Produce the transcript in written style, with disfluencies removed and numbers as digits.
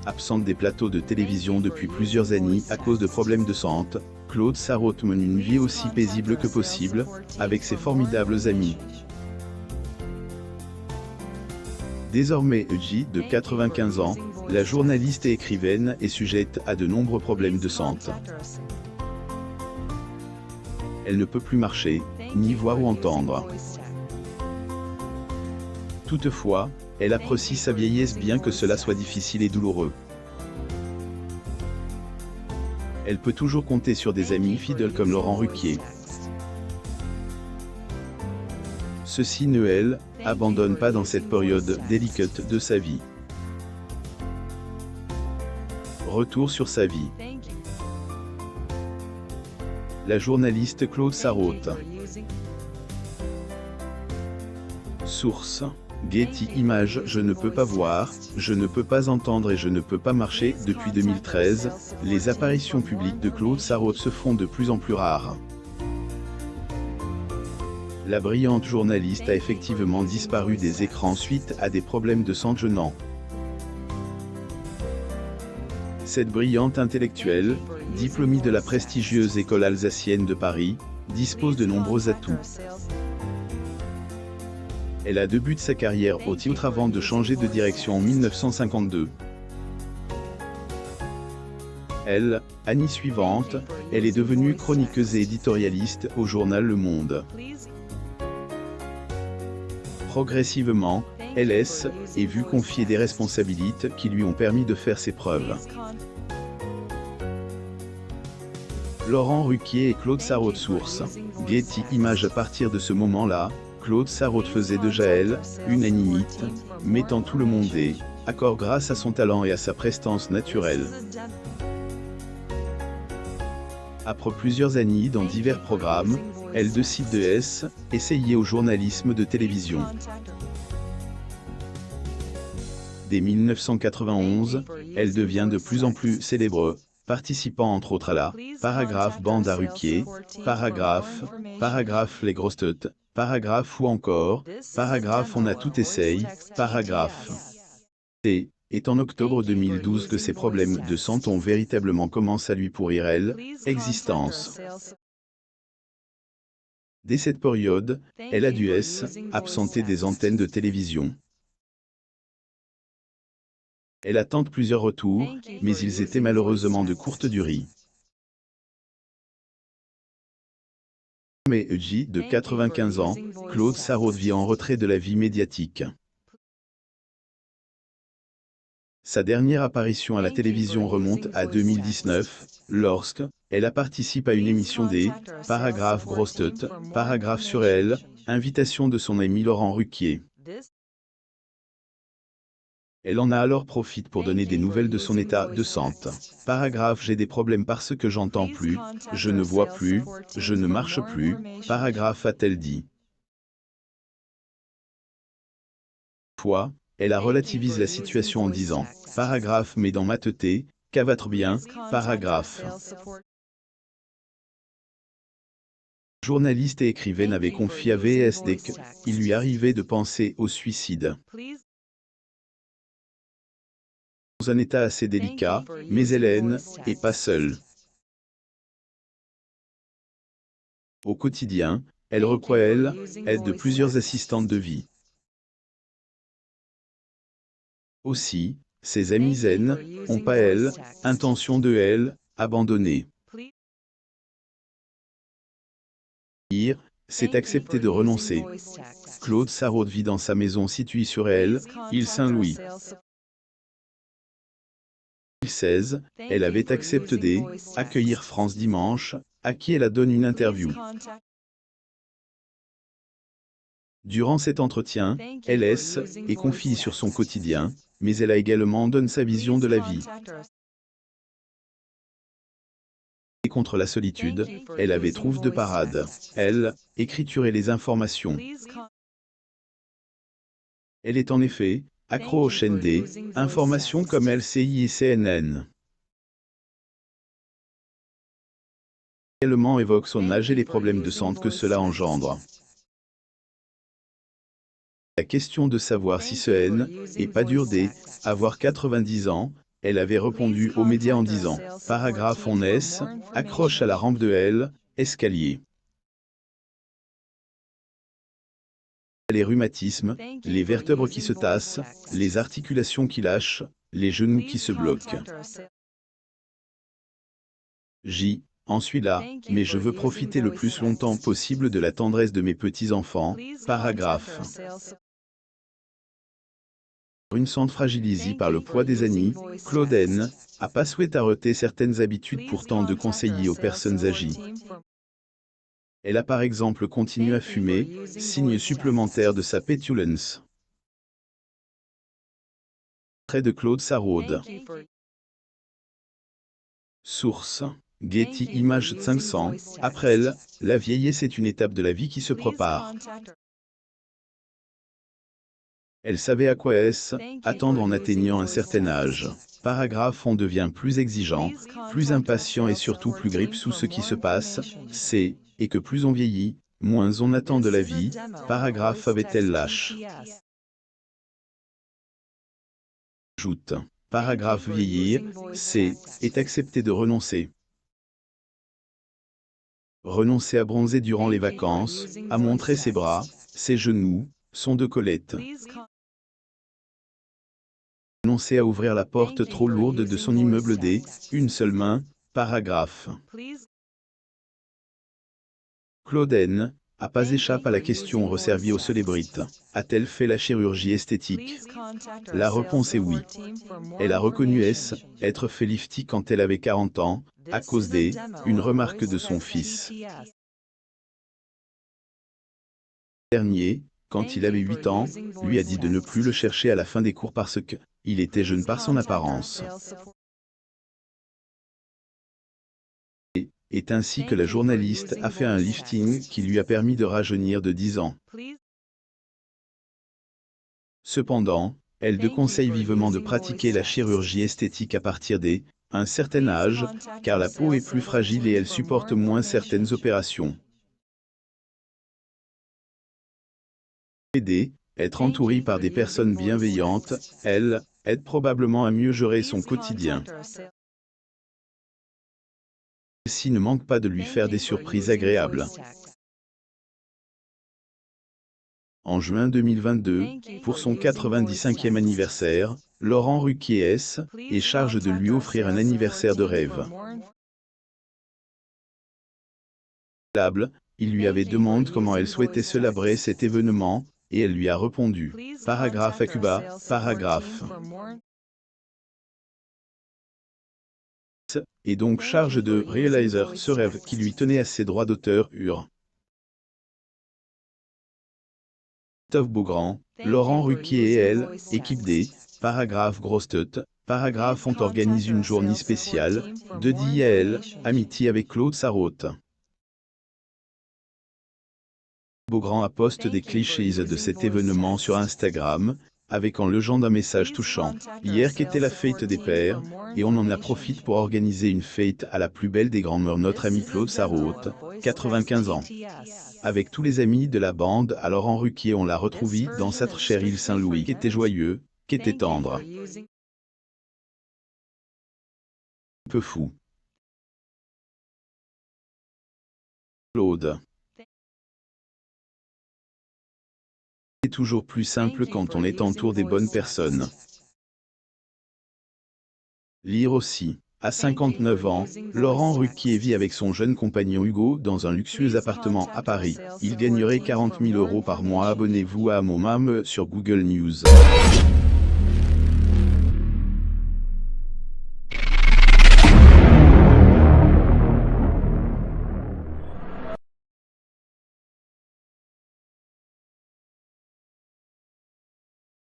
Absente des plateaux de télévision depuis plusieurs années à cause de problèmes de santé, Claude Sarraute mène une vie aussi paisible que possible, avec ses formidables amis. Désormais âgée de 95 ans, la journaliste et écrivaine est sujette à de nombreux problèmes de santé. Elle ne peut plus marcher, ni voir ou entendre. Toutefois, elle apprécie sa vieillesse bien que cela soit difficile et douloureux. Elle peut toujours compter sur des amis fidèles comme Laurent Ruquier. Ceux-ci ne elle abandonne pas dans cette période délicate de sa vie. Retour sur sa vie. La journaliste Claude Sarraute. Source: Getty Images. Je ne peux pas voir, je ne peux pas entendre et je ne peux pas marcher. Depuis 2013, les apparitions publiques de Claude Sarraute se font de plus en plus rares. La brillante journaliste a effectivement disparu des écrans suite à des problèmes de santé gênants. Cette brillante intellectuelle, diplômée de la prestigieuse école alsacienne de Paris, dispose de nombreux atouts. Elle a débuté sa carrière au théâtre avant de changer de direction en 1952. L'année suivante, elle est devenue chroniqueuse et éditorialiste au journal Le Monde. Progressivement, elle est vue confier des responsabilités qui lui ont permis de faire ses preuves. Laurent Ruquier et Claude Sarraute. Source: Getty Images. À partir de ce moment-là, Claude Sarraute faisait déjà unanimité, mettant tout le monde d'accord grâce à son talent et à sa prestance naturelle. Après plusieurs années dans divers programmes, elle décide de essayer au journalisme de télévision. Dès 1991, elle devient de plus en plus célèbre, participant entre autres à la Paragraphe Bande à Ruquier, Paragraphe Les Grosses Têtes, Paragraphe ou encore Paragraphe On a tout essayé, Paragraphe. C'est en octobre 2012 que ses problèmes de santé ont véritablement commencé à lui pourrir l'existence. Dès cette période, elle a dû absenter des antennes de télévision. Elle a tenté plusieurs retours, mais ils étaient malheureusement de courte durée. Mais âgée de 95 ans, Claude Sarraute vit en retrait de la vie médiatique. Sa dernière apparition à la télévision remonte à 2019, lorsque elle a participé à une émission des Paragraphes Grosses Têtes, Paragraphe sur elle, invitation de son ami Laurent Ruquier. Elle en a alors profité pour donner des nouvelles de son état de santé. Paragraphe: J'ai des problèmes parce que j'entends plus, je ne vois plus, je ne marche plus. Paragraphe, a-t-elle dit. Fois, elle a relativisé la situation en disant: Paragraphe, mais dans ma tête, qu'avatre bien. Paragraphe. Journaliste et écrivaine avait confié à VSD qu'il lui arrivait de penser au suicide. Dans un état assez délicat, mais elle n'est pas seule. Au quotidien, elle reçoit aide de plusieurs assistantes de vie. Aussi, ses amis n'ont pas intention de abandonner. C'est accepter de renoncer. Claude Sarraute vit dans sa maison située sur île Saint-Louis. En 2016, elle avait accepté d'accueillir France Dimanche, à qui elle a donné une interview. Durant cet entretien, elle est confiée sur son quotidien, mais elle a également donné sa vision de la vie. Et contre la solitude, elle avait trouvé de parade. Écriturer les informations. Elle est en effet accro aux chaînes des informations comme LCI et CNN. Elle également évoque son âge et les problèmes de santé que cela engendre. La question de savoir si ce n'est pas dur d'avoir 90 ans Elle avait répondu aux médias en disant « Paragraphe on S, accroche à la rampe de L, escalier. Les rhumatismes, les vertèbres qui se tassent, les articulations qui lâchent, les genoux qui se bloquent. J. En suis là, mais je veux profiter le plus longtemps possible de la tendresse de mes petits-enfants. Paragraphe. Une sente fragilisée par le poids des années, Claude N. a pas souhaité arrêter certaines habitudes pourtant de conseiller aux personnes âgées. Elle a par exemple continué à fumer, signe supplémentaire de sa pétulance. Trait de Claude Sarraud. Source. Getty Images 500. Après elle, la vieillesse est une étape de la vie qui se prépare. Elle savait à quoi est-ce attendre en atteignant un certain âge. Paragraphe on devient plus exigeant, plus impatient et surtout plus grippe sous ce qui se passe, c'est, et que plus on vieillit, moins on attend de la vie. Paragraphe avait-elle lâche. Ajoute. Paragraphe vieillir, c'est, est accepter de renoncer. Renoncer à bronzer durant les vacances, à montrer ses bras, ses genoux, son décolleté. Renoncer à ouvrir la porte trop lourde de son immeuble D, une seule main. Paragraphe. Claude N. a pas échappé à la question resservie aux célébrites. A-t-elle fait la chirurgie esthétique? La réponse est oui. Elle a reconnu être fait lifting quand elle avait 40 ans, à cause une remarque de son fils. Dernier, quand il avait 8 ans, lui a dit de ne plus le chercher à la fin des cours parce que il était jeune par son apparence. Et ainsi que la journaliste a fait un lifting qui lui a permis de rajeunir de 10 ans. Cependant, elle te conseille vivement de pratiquer la chirurgie esthétique à partir d'un certain âge, car la peau est plus fragile et elle supporte moins certaines opérations. Aider, être entourée par des personnes bienveillantes, elle, aide probablement à mieux gérer son quotidien. Celle-ci ne manque pas de lui faire des surprises agréables. En juin 2022, pour son 95e anniversaire, Laurent Ruquier est chargé de lui offrir un anniversaire de rêve. Il lui avait demandé comment elle souhaitait célébrer cet événement, et elle lui a répondu. Paragraphe à Cuba, paragraphe. Et donc charge de réaliser ce rêve qui lui tenait à ses droits d'auteur. Christophe Beaugrand, Laurent Ruquier et elle, équipe D, paragraphe grosse tête, paragraphe on organise une journée spéciale, de D.I.A.L., amitié avec Claude Sarraud. Beaugrand a posté des clichés de cet événement sur Instagram, avec en légende un message touchant. Hier qu'était la fête des pères, et on en a profité pour organiser une fête à la plus belle des grands-mères notre ami Claude Sarraud, 95 ans. Avec tous les amis de la bande, alors en Ruquier on l'a retrouvé dans cette chère île Saint-Louis qui était joyeux, qui était tendre. Un peu fou. Claude. C'est toujours plus simple quand on est entouré des bonnes personnes. Lire aussi. À 59 ans, Laurent Ruquier vit avec son jeune compagnon Hugo dans un luxueux appartement à Paris. Il gagnerait 40 000 € par mois. Abonnez-vous à mon mam sur Google News.